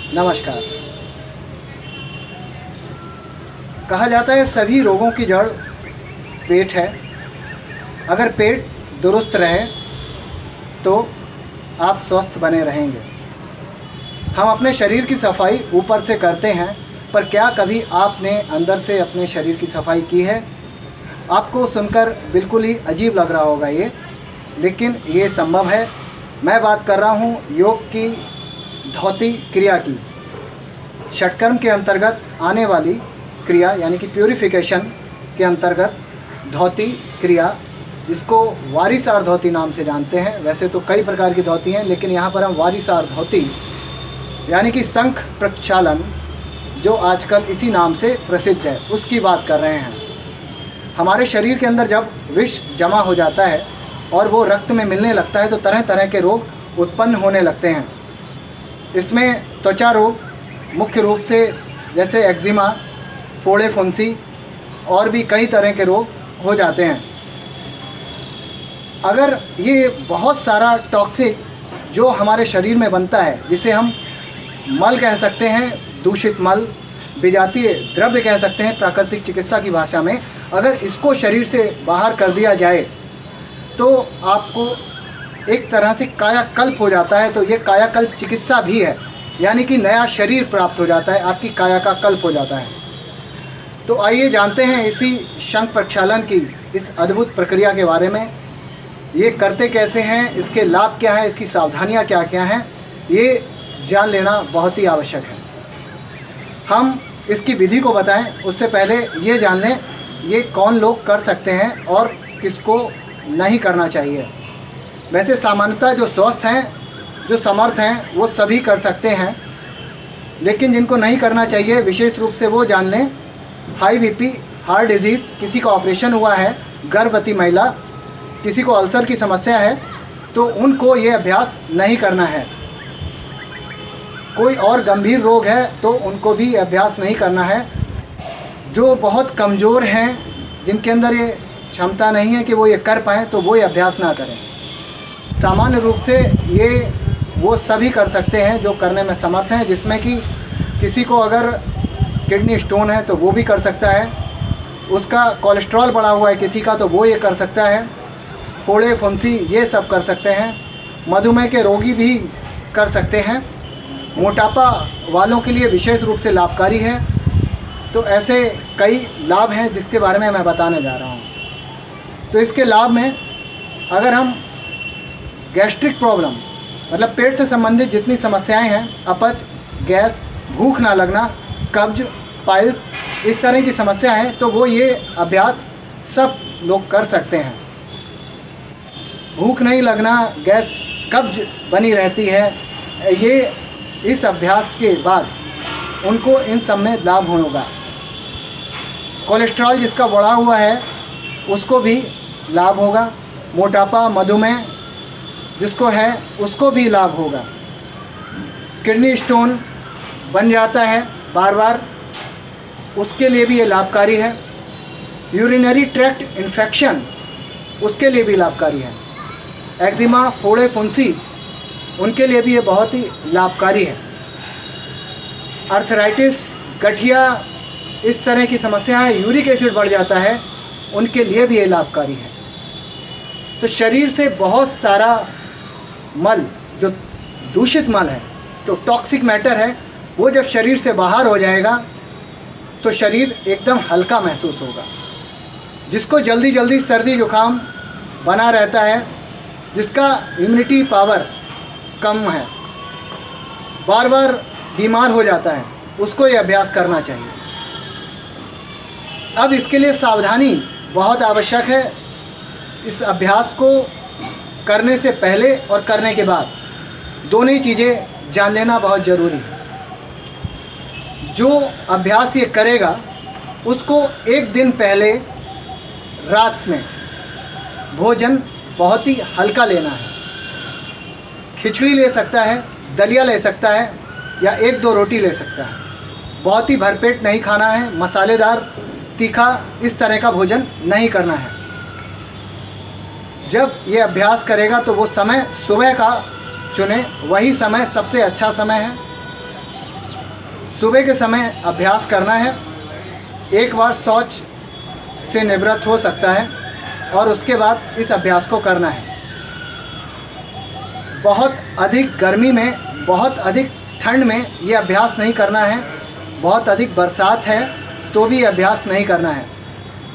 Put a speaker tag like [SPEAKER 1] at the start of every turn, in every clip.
[SPEAKER 1] नमस्कार। कहा जाता है सभी रोगों की जड़ पेट है। अगर पेट दुरुस्त रहे तो आप स्वस्थ बने रहेंगे। हम अपने शरीर की सफाई ऊपर से करते हैं, पर क्या कभी आपने अंदर से अपने शरीर की सफाई की है? आपको सुनकर बिल्कुल ही अजीब लग रहा होगा ये, लेकिन ये संभव है। मैं बात कर रहा हूँ योग की धौती क्रिया की। षटकर्म के अंतर्गत आने वाली क्रिया यानी कि प्यूरिफिकेशन के अंतर्गत धौती क्रिया, जिसको वारिसार धौती नाम से जानते हैं। वैसे तो कई प्रकार की धौती हैं, लेकिन यहाँ पर हम वारिसार धौती यानी कि शंख प्रक्षालन, जो आजकल इसी नाम से प्रसिद्ध है, उसकी बात कर रहे हैं। हमारे शरीर के अंदर जब विष जमा हो जाता है और वो रक्त में मिलने लगता है तो तरह तरह के रोग उत्पन्न होने लगते हैं। इसमें त्वचा रोग मुख्य रूप से, जैसे एक्जिमा, फोड़े फुंसी और भी कई तरह के रोग हो जाते हैं। अगर ये बहुत सारा टॉक्सिक जो हमारे शरीर में बनता है, जिसे हम मल कह सकते हैं, दूषित मल, विजातीय द्रव्य कह सकते हैं प्राकृतिक चिकित्सा की भाषा में, अगर इसको शरीर से बाहर कर दिया जाए तो आपको एक तरह से कायाकल्प हो जाता है। तो ये कायाकल्प चिकित्सा भी है, यानी कि नया शरीर प्राप्त हो जाता है, आपकी काया का कल्प हो जाता है। तो आइए जानते हैं इसी शंख प्रक्षालन की इस अद्भुत प्रक्रिया के बारे में। ये करते कैसे हैं, इसके लाभ क्या हैं, इसकी सावधानियां क्या क्या हैं, ये जान लेना बहुत ही आवश्यक है। हम इसकी विधि को बताएं उससे पहले ये जान लें ये कौन लोग कर सकते हैं और किसको नहीं करना चाहिए। वैसे सामान्यतः जो स्वस्थ हैं, जो समर्थ हैं, वो सभी कर सकते हैं, लेकिन जिनको नहीं करना चाहिए विशेष रूप से वो जान लें। हाई बीपी, हार्ट डिजीज़, किसी का ऑपरेशन हुआ है, गर्भवती महिला, किसी को अल्सर की समस्या है, तो उनको ये अभ्यास नहीं करना है। कोई और गंभीर रोग है तो उनको भी अभ्यास नहीं करना है। जो बहुत कमज़ोर हैं, जिनके अंदर ये क्षमता नहीं है कि वो ये कर पाएँ, तो वो ये अभ्यास ना करें। सामान्य रूप से ये वो सभी कर सकते हैं जो करने में समर्थ हैं, जिसमें कि किसी को अगर किडनी स्टोन है तो वो भी कर सकता है, उसका कोलेस्ट्रॉल बढ़ा हुआ है किसी का तो वो ये कर सकता है, फोड़े फुंसी ये सब कर सकते हैं, मधुमेह के रोगी भी कर सकते हैं, मोटापा वालों के लिए विशेष रूप से लाभकारी है। तो ऐसे कई लाभ हैं जिसके बारे में मैं बताने जा रहा हूँ। तो इसके लाभ में अगर हम गैस्ट्रिक प्रॉब्लम, मतलब पेट से संबंधित जितनी समस्याएं हैं, अपच, गैस, भूख ना लगना, कब्ज, पाइल्स, इस तरह की समस्या है, तो वो ये अभ्यास सब लोग कर सकते हैं। भूख नहीं लगना, गैस, कब्ज बनी रहती है, ये इस अभ्यास के बाद उनको इन सब में लाभ होगा। कोलेस्ट्रॉल जिसका बढ़ा हुआ है उसको भी लाभ होगा। मोटापा, मधुमेह जिसको है उसको भी लाभ होगा। किडनी स्टोन बन जाता है बार बार, उसके लिए भी ये लाभकारी है। यूरिनरी ट्रैक्ट इन्फेक्शन, उसके लिए भी लाभकारी है। एक्जिमा, फोड़े फुंसी, उनके लिए भी ये बहुत ही लाभकारी है। अर्थराइटिस, गठिया, इस तरह की समस्याएं, यूरिक एसिड बढ़ जाता है, उनके लिए भी ये लाभकारी है। तो शरीर से बहुत सारा मल, जो दूषित मल है, जो टॉक्सिक मैटर है, वो जब शरीर से बाहर हो जाएगा तो शरीर एकदम हल्का महसूस होगा। जिसको जल्दी जल्दी सर्दी जुकाम बना रहता है, जिसका इम्यूनिटी पावर कम है, बार बार बीमार हो जाता है, उसको ये अभ्यास करना चाहिए। अब इसके लिए सावधानी बहुत आवश्यक है। इस अभ्यास को करने से पहले और करने के बाद दोनों ही चीज़ें जान लेना बहुत ज़रूरी है। जो अभ्यास ये करेगा उसको एक दिन पहले रात में भोजन बहुत ही हल्का लेना है। खिचड़ी ले सकता है, दलिया ले सकता है, या 1-2 रोटी ले सकता है। बहुत ही भरपेट नहीं खाना है, मसालेदार, तीखा, इस तरह का भोजन नहीं करना है। जब ये अभ्यास करेगा तो वो समय सुबह का चुने, वही समय सबसे अच्छा समय है। सुबह के समय अभ्यास करना है। एक बार शौच से निवृत्त हो सकता है और उसके बाद इस अभ्यास को करना है। बहुत अधिक गर्मी में, बहुत अधिक ठंड में ये अभ्यास नहीं करना है। बहुत अधिक बरसात है तो भी अभ्यास नहीं करना है।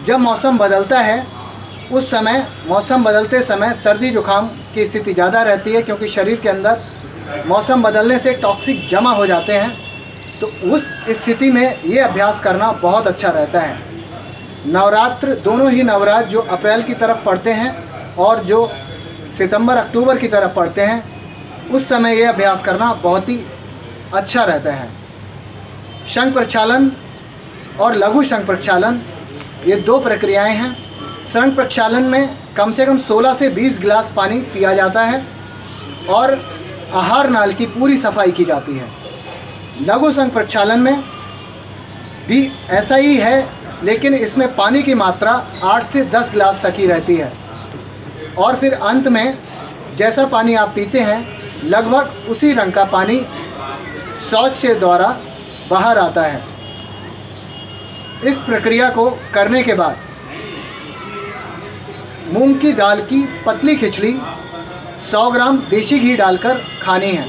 [SPEAKER 1] जब मौसम बदलता है उस समय, मौसम बदलते समय सर्दी जुकाम की स्थिति ज़्यादा रहती है, क्योंकि शरीर के अंदर मौसम बदलने से टॉक्सिक जमा हो जाते हैं। तो उस स्थिति में ये अभ्यास करना बहुत अच्छा रहता है। नवरात्र, दोनों ही नवरात्र जो अप्रैल की तरफ पड़ते हैं और जो सितंबर अक्टूबर की तरफ पड़ते हैं, उस समय ये अभ्यास करना बहुत ही अच्छा रहता है। शंख प्रक्षालन और लघु शंख प्रक्षालन, ये दो प्रक्रियाएं हैं। शंख प्रक्षालन में कम से कम 16 से 20 गिलास पानी पिया जाता है और आहार नाल की पूरी सफाई की जाती है। लघु शंख प्रक्षालन में भी ऐसा ही है, लेकिन इसमें पानी की मात्रा 8 से 10 गिलास तक ही रहती है और फिर अंत में जैसा पानी आप पीते हैं लगभग उसी रंग का पानी शौच से द्वारा बाहर आता है। इस प्रक्रिया को करने के बाद मूंग की दाल की पतली खिचड़ी 100 ग्राम देसी घी डालकर खानी है।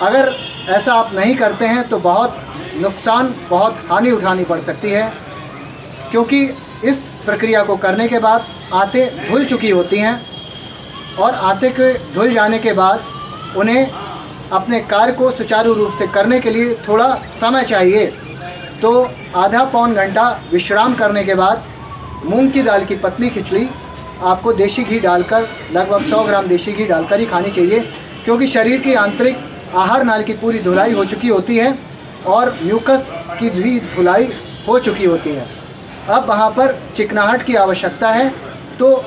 [SPEAKER 1] अगर ऐसा आप नहीं करते हैं तो बहुत नुकसान, बहुत हानि उठानी पड़ सकती है, क्योंकि इस प्रक्रिया को करने के बाद आंतें धुल चुकी होती हैं और आंतें के धुल जाने के बाद उन्हें अपने कार्य को सुचारू रूप से करने के लिए थोड़ा समय चाहिए। तो आधा पौन घंटा विश्राम करने के बाद मूंग की दाल की पतली खिचड़ी आपको देसी घी डालकर, लगभग 100 ग्राम देसी घी डालकर ही खानी चाहिए, क्योंकि शरीर की आंतरिक आहार नाल की पूरी धुलाई हो चुकी होती है और म्यूकस की भी धुलाई हो चुकी होती है। अब वहाँ पर चिकनाहट की आवश्यकता है। तो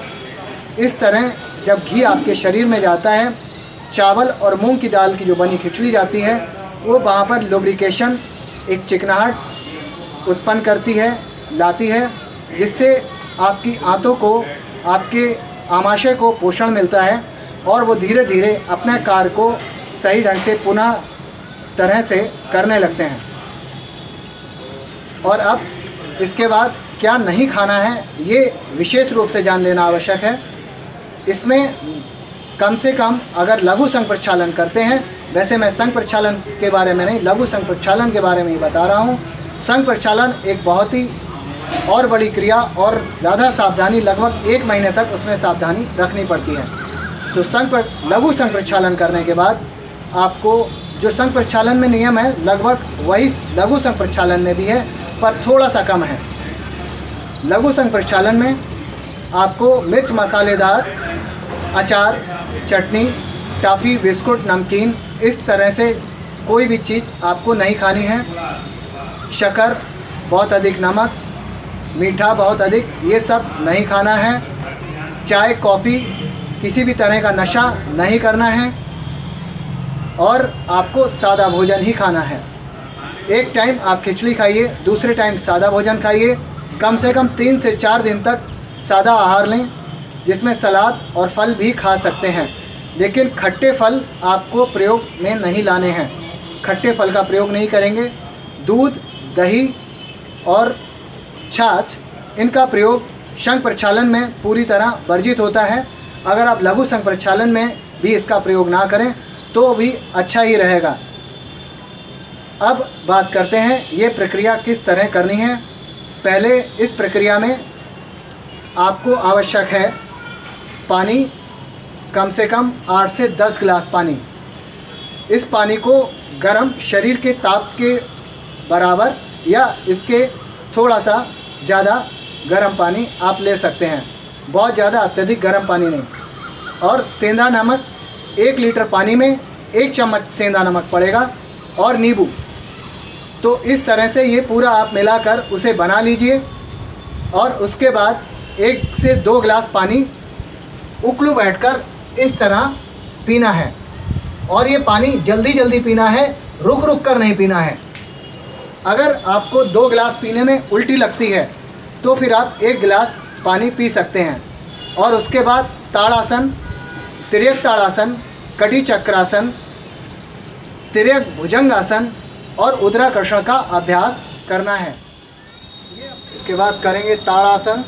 [SPEAKER 1] इस तरह जब घी आपके शरीर में जाता है, चावल और मूंग की दाल की जो बनी खिचड़ी जाती है, वो वहाँ पर लुब्रिकेशन, एक चिकनाहट उत्पन्न करती है, लाती है, जिससे आपकी आंतों को, आपके आमाशय को पोषण मिलता है और वो धीरे धीरे अपने कार्य को सही ढंग से पुनः तरह से करने लगते हैं। और अब इसके बाद क्या नहीं खाना है ये विशेष रूप से जान लेना आवश्यक है। इसमें कम से कम अगर लघु शंख प्रक्षालन करते हैं, वैसे मैं शंख प्रक्षालन के बारे में नहीं, लघु शंख प्रक्षालन के बारे में ही बता रहा हूँ। शंख प्रक्षालन एक बहुत ही और बड़ी क्रिया और ज़्यादा सावधानी, लगभग 1 महीने तक उसमें सावधानी रखनी पड़ती है। तो लघु शंख प्रक्षालन करने के बाद आपको जो शंख प्रक्षालन में नियम है लगभग वही लघु शंख प्रक्षालन में भी है, पर थोड़ा सा कम है। लघु शंख प्रक्षालन में आपको मिर्च मसालेदार अचार, चटनी, टॉफ़ी, बिस्कुट, नमकीन, इस तरह से कोई भी चीज़ आपको नहीं खानी है। शक्कर, बहुत अधिक नमक, मीठा बहुत अधिक, ये सब नहीं खाना है। चाय, कॉफ़ी, किसी भी तरह का नशा नहीं करना है और आपको सादा भोजन ही खाना है। एक टाइम आप खिचड़ी खाइए, दूसरे टाइम सादा भोजन खाइए। कम से कम 3 से 4 दिन तक सादा आहार लें, जिसमें सलाद और फल भी खा सकते हैं, लेकिन खट्टे फल आपको प्रयोग में नहीं लाने हैं। खट्टे फल का प्रयोग नहीं करेंगे। दूध, दही और छाछ, इनका प्रयोग शंख प्रक्षालन में पूरी तरह वर्जित होता है। अगर आप लघु शंख प्रक्षालन में भी इसका प्रयोग ना करें तो भी अच्छा ही रहेगा। अब बात करते हैं ये प्रक्रिया किस तरह करनी है। पहले इस प्रक्रिया में आपको आवश्यक है पानी, कम से कम 8 से 10 गिलास पानी। इस पानी को गर्म, शरीर के ताप के बराबर या इसके थोड़ा सा ज़्यादा गर्म पानी आप ले सकते हैं, बहुत ज़्यादा अत्यधिक गर्म पानी नहीं। और सेंधा नमक, 1 लीटर पानी में 1 चम्मच सेंधा नमक पड़ेगा और नींबू। तो इस तरह से ये पूरा आप मिलाकर उसे बना लीजिए और उसके बाद 1 से 2 गिलास पानी उकलू बैठकर इस तरह पीना है। और ये पानी जल्दी जल्दी पीना है, रुक रुक कर नहीं पीना है। अगर आपको 2 गिलास पीने में उल्टी लगती है तो फिर आप 1 गिलास पानी पी सकते हैं। और उसके बाद ताड़ासन, तिर्यक ताड़ासन, कटी चक्रासन, तिर्यक भुजंगासन और उदराकर्षण का अभ्यास करना है। इसके बाद करेंगे ताड़ासन।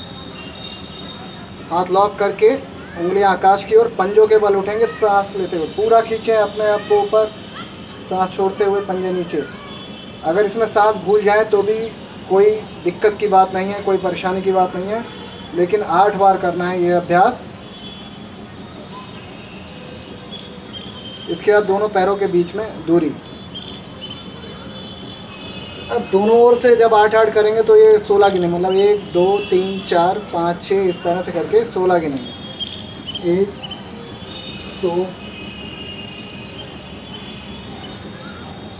[SPEAKER 1] हाथ लॉक करके उंगलियां आकाश की ओर, पंजों के बल उठेंगे, सांस लेते हुए पूरा खींचें अपने आप को ऊपर, सांस छोड़ते हुए पंजे नीचे। अगर इसमें सांस भूल जाए तो भी कोई दिक्कत की बात नहीं है, कोई परेशानी की बात नहीं है, लेकिन 8 बार करना है ये अभ्यास। इसके बाद दोनों पैरों के बीच में दूरी। अब दोनों ओर से जब 8-8 करेंगे तो ये 16 गिनेंगे, मतलब 1 2 3 4 5 6 इस तरह से करके 16 गिनेंगे। 1 2,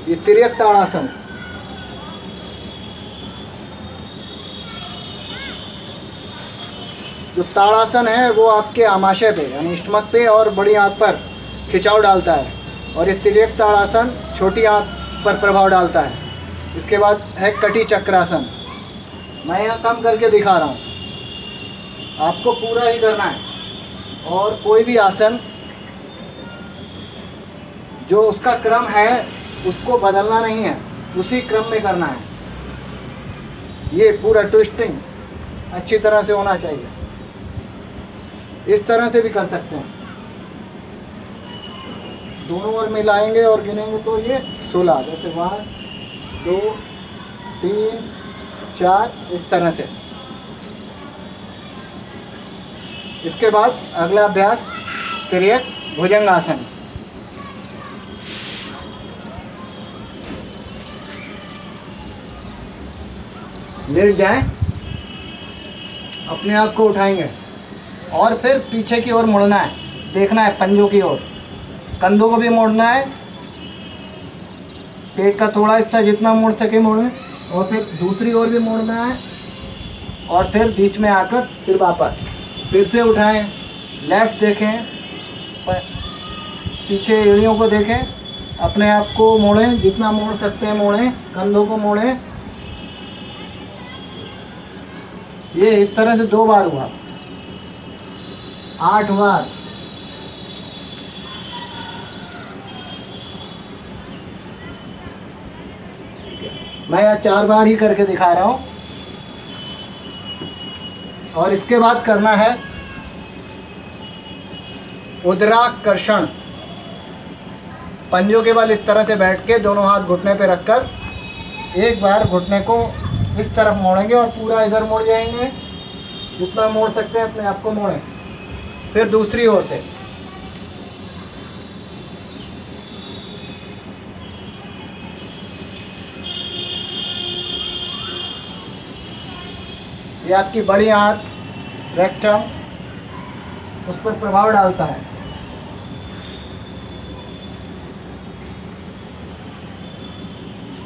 [SPEAKER 1] ये तिर्यक ताड़ासन। जो ताड़ासन है वो आपके आमाशय पे यानी स्टमक पे और बड़ी आंत पर खिंचाव डालता है, और ये तिर्यक ताड़ासन छोटी आंत पर प्रभाव डालता है। इसके बाद है कटी चक्रासन। मैं यहाँ कम करके दिखा रहा हूँ, आपको पूरा ही करना है। और कोई भी आसन जो उसका क्रम है उसको बदलना नहीं है, उसी क्रम में करना है। ये पूरा ट्विस्टिंग अच्छी तरह से होना चाहिए। इस तरह से भी कर सकते हैं, दोनों ओर मिलाएंगे और गिनेंगे तो ये 16, जैसे 1 2 3 4 इस तरह से। इसके बाद अगला अभ्यास तिर्यक भुजंगासन। लेट जाएं, अपने आप को उठाएंगे और फिर पीछे की ओर मुड़ना है, देखना है पंजों की ओर, कंधों को भी मोड़ना है, पेट का थोड़ा हिस्सा जितना मोड़ सके मोड़ें, और फिर दूसरी ओर भी मोड़ना है, और फिर बीच में आकर फिर वापस फिर से उठाएं। लेफ्ट देखें, पीछे एड़ियों को देखें, अपने आप को मोड़ें, जितना मोड़ सकते हैं मोड़ें, कंधों को मोड़ें। ये इस तरह से 2 बार हुआ, 8 बार। मैं यहाँ 4 बार ही करके दिखा रहा हूँ। और इसके बाद करना है उदराकर्षण। पंजों के बल इस तरह से बैठ के दोनों हाथ घुटने पे रखकर एक बार घुटने को इस तरफ मोड़ेंगे और पूरा इधर मोड़ जाएंगे, जितना मोड़ सकते हैं अपने आप को मोड़ें। फिर दूसरी ओर से ये आपकी बड़ी आंत, रेक्टम, उस पर प्रभाव डालता है।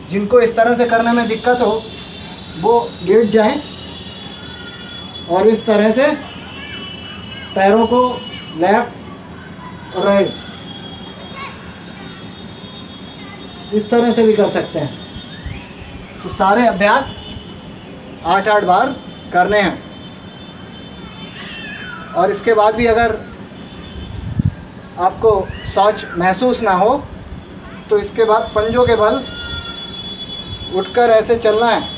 [SPEAKER 1] जिनको इस तरह से करने में दिक्कत हो वो लेट जाएं और इस तरह से पैरों को लेफ्ट और राइट इस तरह से भी कर सकते हैं। तो सारे अभ्यास 8-8 बार करने हैं। और इसके बाद भी अगर आपको शौच महसूस ना हो तो इसके बाद पंजों के बल उठकर ऐसे चलना है।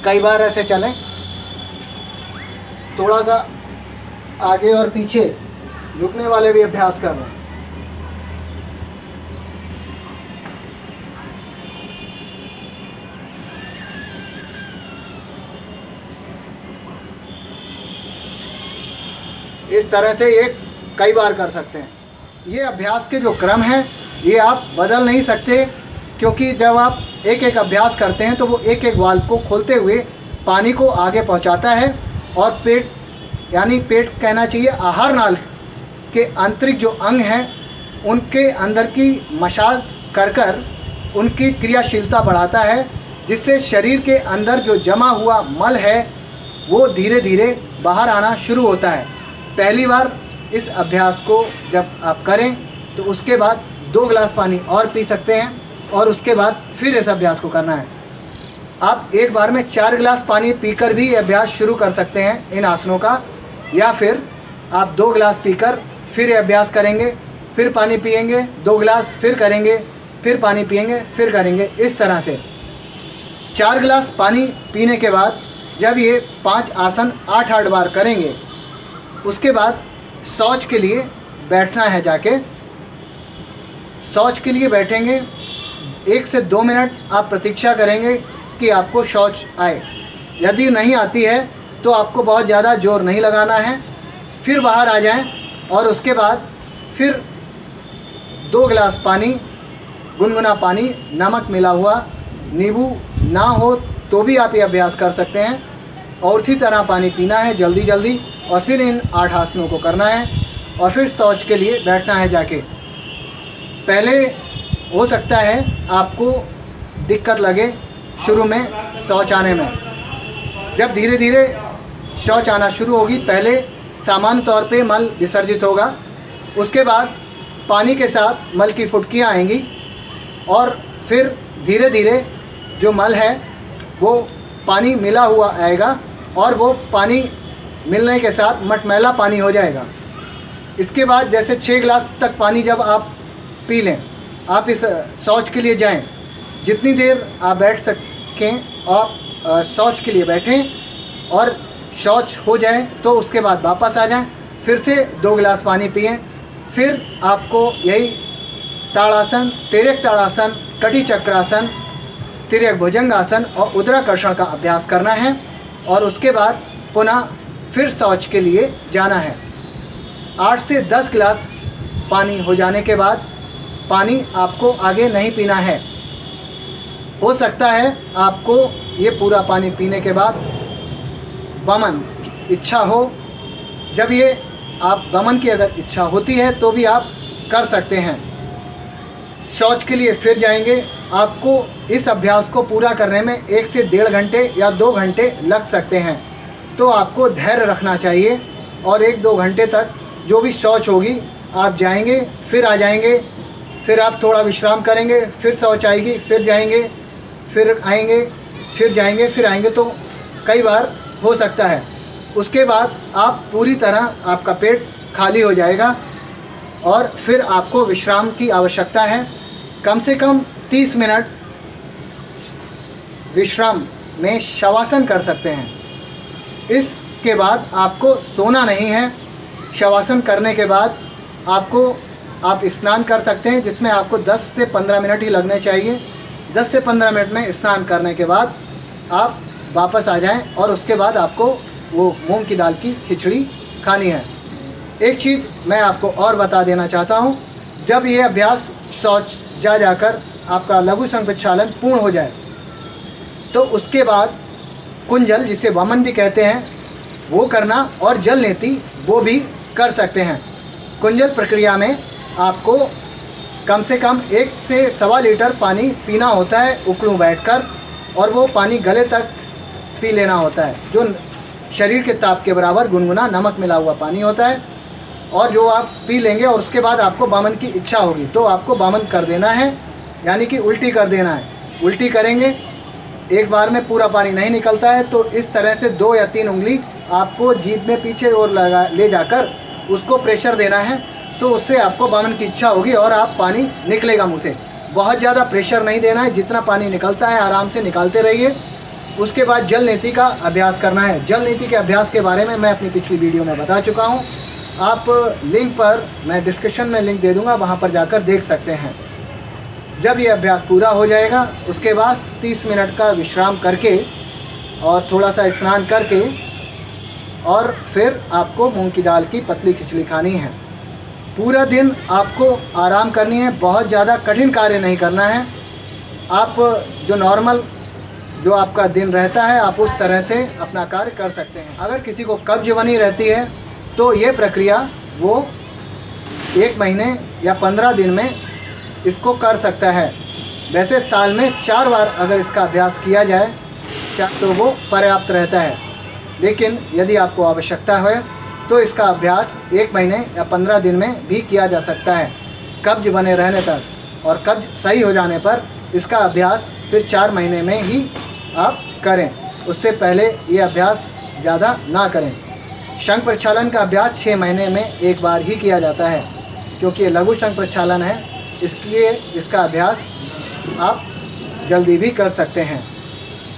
[SPEAKER 1] कई बार ऐसे चलें, थोड़ा सा आगे और पीछे झुकने वाले भी अभ्यास कर लें। इस तरह से ये कई बार कर सकते हैं। ये अभ्यास के जो क्रम है ये आप बदल नहीं सकते, क्योंकि जब आप एक एक अभ्यास करते हैं तो वो एक एक वाल्व को खोलते हुए पानी को आगे पहुंचाता है और पेट यानी पेट कहना चाहिए आहार नाल के आंतरिक जो अंग हैं उनके अंदर की मसाज कर उनकी क्रियाशीलता बढ़ाता है, जिससे शरीर के अंदर जो जमा हुआ मल है वो धीरे धीरे बाहर आना शुरू होता है। पहली बार इस अभ्यास को जब आप करें तो उसके बाद 2 गिलास पानी और पी सकते हैं और उसके बाद फिर इस अभ्यास को करना है। आप एक बार में 4 गिलास पानी पीकर भी अभ्यास शुरू कर सकते हैं इन आसनों का, या फिर आप 2 गिलास पीकर फिर ये अभ्यास करेंगे, फिर पानी पिएंगे, 2 गिलास फिर करेंगे, फिर पानी पिएंगे, फिर करेंगे। इस तरह से 4 गिलास पानी पीने के बाद जब ये 5 आसन 8-8 बार करेंगे, उसके बाद शौच के लिए बैठना है। जाके शौच के लिए बैठेंगे, 1 से 2 मिनट आप प्रतीक्षा करेंगे कि आपको शौच आए। यदि नहीं आती है तो आपको बहुत ज़्यादा जोर नहीं लगाना है, फिर बाहर आ जाएं और उसके बाद फिर 2 गिलास पानी, गुनगुना पानी, नमक मिला हुआ, नींबू ना हो तो भी आप ये अभ्यास कर सकते हैं, और उसी तरह पानी पीना है जल्दी जल्दी, और फिर इन 8 आसनों को करना है और फिर शौच के लिए बैठना है। जाके पहले हो सकता है आपको दिक्कत लगे शुरू में शौच आने में, जब धीरे धीरे शौच आना शुरू होगी, पहले सामान्य तौर पे मल विसर्जित होगा, उसके बाद पानी के साथ मल की फुटकियाँ आएंगी, और फिर धीरे धीरे जो मल है वो पानी मिला हुआ आएगा, और वो पानी मिलने के साथ मटमैला पानी हो जाएगा। इसके बाद जैसे 6 गिलास तक पानी जब आप पी लें, आप इस शौच के लिए जाएं, जितनी देर आप बैठ सकें आप शौच के लिए बैठें, और शौच हो जाए तो उसके बाद वापस आ जाएं, फिर से 2 गिलास पानी पिएं। फिर आपको यही ताड़ासन, तिर्यक ताड़ासन, कटी चक्रासन, तिर्यक भुजंगासन और उदराकर्षण का अभ्यास करना है, और उसके बाद पुनः फिर शौच के लिए जाना है। 8 से 10 गिलास पानी हो जाने के बाद पानी आपको आगे नहीं पीना है। हो सकता है आपको ये पूरा पानी पीने के बाद वमन की इच्छा हो, जब ये आप वमन की अगर इच्छा होती है तो भी आप कर सकते हैं। शौच के लिए फिर जाएंगे, आपको इस अभ्यास को पूरा करने में 1 से 1.5 घंटे या 2 घंटे लग सकते हैं, तो आपको धैर्य रखना चाहिए, और 1-2 घंटे तक जो भी शौच होगी आप जाएंगे, फिर आ जाएंगे, फिर आप थोड़ा विश्राम करेंगे, फिर शौच आएगी, फिर जाएंगे, फिर आएंगे, फिर जाएंगे, फिर आएंगे, तो कई बार हो सकता है। उसके बाद आप पूरी तरह आपका पेट खाली हो जाएगा, और फिर आपको विश्राम की आवश्यकता है। कम से कम 30 मिनट विश्राम में शवासन कर सकते हैं। इसके बाद आपको सोना नहीं है। शवासन करने के बाद आप स्नान कर सकते हैं, जिसमें आपको 10 से 15 मिनट ही लगने चाहिए। 10 से 15 मिनट में स्नान करने के बाद आप वापस आ जाएं, और उसके बाद आपको वो मूंग की दाल की खिचड़ी खानी है। एक चीज़ मैं आपको और बता देना चाहता हूँ, जब ये अभ्यास शौच जाकर आपका लघु संप्रक्षालन पूर्ण हो जाए, तो उसके बाद कुंजल, जिसे वमन भी कहते हैं, वो करना, और जल नेति वो भी कर सकते हैं। कुंजल प्रक्रिया में आपको कम से कम 1 से 1.25 लीटर पानी पीना होता है उकड़ू बैठकर, और वो पानी गले तक पी लेना होता है, जो शरीर के ताप के बराबर गुनगुना नमक मिला हुआ पानी होता है। और जो आप पी लेंगे और उसके बाद आपको वामन की इच्छा होगी तो आपको वामन कर देना है, यानी कि उल्टी कर देना है। उल्टी करेंगे, एक बार में पूरा पानी नहीं निकलता है, तो इस तरह से 2 या 3 उंगली आपको जीभ में पीछे और ले जाकर उसको प्रेशर देना है, तो उससे आपको वामन की इच्छा होगी और आप पानी निकलेगा मुँह से। बहुत ज़्यादा प्रेशर नहीं देना है, जितना पानी निकलता है आराम से निकालते रहिए। उसके बाद जल नीति का अभ्यास करना है। जल नीति के अभ्यास के बारे में मैं अपनी पिछली वीडियो में बता चुका हूँ, आप लिंक पर, मैं डिस्क्रिप्शन में लिंक दे दूँगा, वहाँ पर जाकर देख सकते हैं। जब ये अभ्यास पूरा हो जाएगा, उसके बाद 30 मिनट का विश्राम करके और थोड़ा सा स्नान करके, और फिर आपको मूंग की दाल की पतली खिचड़ी खानी है। पूरा दिन आपको आराम करनी है, बहुत ज़्यादा कठिन कार्य नहीं करना है। आप जो नॉर्मल जो आपका दिन रहता है, आप उस तरह से अपना कार्य कर सकते हैं। अगर किसी को कब्ज बनी रहती है तो ये प्रक्रिया वो 1 महीने या 15 दिन में इसको कर सकता है। वैसे साल में 4 बार अगर इसका अभ्यास किया जाए तो वो पर्याप्त रहता है, लेकिन यदि आपको आवश्यकता है तो इसका अभ्यास 1 महीने या 15 दिन में भी किया जा सकता है, कब्ज बने रहने तक। और कब्ज सही हो जाने पर इसका अभ्यास फिर 4 महीने में ही आप करें, उससे पहले ये अभ्यास ज़्यादा ना करें। शंख प्रक्षालन का अभ्यास 6 महीने में एक बार ही किया जाता है, क्योंकि ये लघु शंख प्रक्षालन है, इसलिए इसका अभ्यास आप जल्दी भी कर सकते हैं।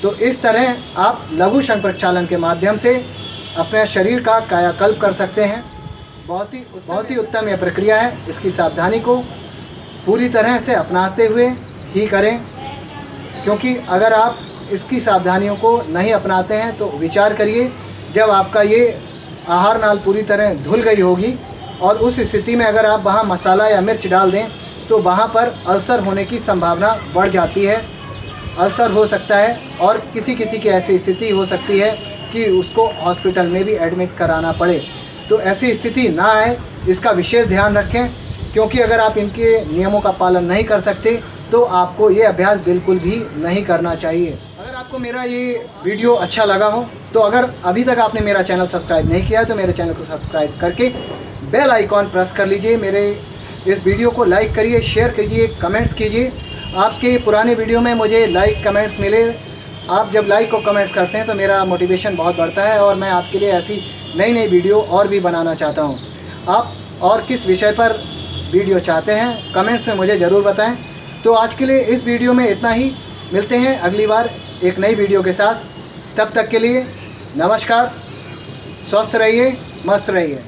[SPEAKER 1] तो इस तरह आप लघु शंख प्रक्षालन के माध्यम से अपने शरीर का कायाकल्प कर सकते हैं। बहुत ही उत्तम यह प्रक्रिया है। इसकी सावधानी को पूरी तरह से अपनाते हुए ही करें, क्योंकि अगर आप इसकी सावधानियों को नहीं अपनाते हैं तो विचार करिए, जब आपका ये आहार नाल पूरी तरह धुल गई होगी और उस स्थिति में अगर आप वहाँ मसाला या मिर्च डाल दें तो वहाँ पर अल्सर होने की संभावना बढ़ जाती है। अल्सर हो सकता है और किसी किसी की ऐसी स्थिति हो सकती है कि उसको हॉस्पिटल में भी एडमिट कराना पड़े। तो ऐसी स्थिति ना आए, इसका विशेष ध्यान रखें, क्योंकि अगर आप इनके नियमों का पालन नहीं कर सकते तो आपको ये अभ्यास बिल्कुल भी नहीं करना चाहिए। अगर आपको मेरा ये वीडियो अच्छा लगा हो तो अगर अभी तक आपने मेरा चैनल सब्सक्राइब नहीं किया तो मेरे चैनल को सब्सक्राइब करके बेल आइकॉन प्रेस कर लीजिए। मेरे इस वीडियो को लाइक करिए, शेयर कीजिए, कमेंट्स कीजिए। आपके पुराने वीडियो में मुझे लाइक कमेंट्स मिले। आप जब लाइक और कमेंट्स करते हैं तो मेरा मोटिवेशन बहुत बढ़ता है और मैं आपके लिए ऐसी नई नई वीडियो और भी बनाना चाहता हूं। आप और किस विषय पर वीडियो चाहते हैं कमेंट्स में मुझे ज़रूर बताएं। तो आज के लिए इस वीडियो में इतना ही। मिलते हैं अगली बार एक नई वीडियो के साथ। तब तक के लिए नमस्कार। स्वस्थ रहिए, मस्त रहिए।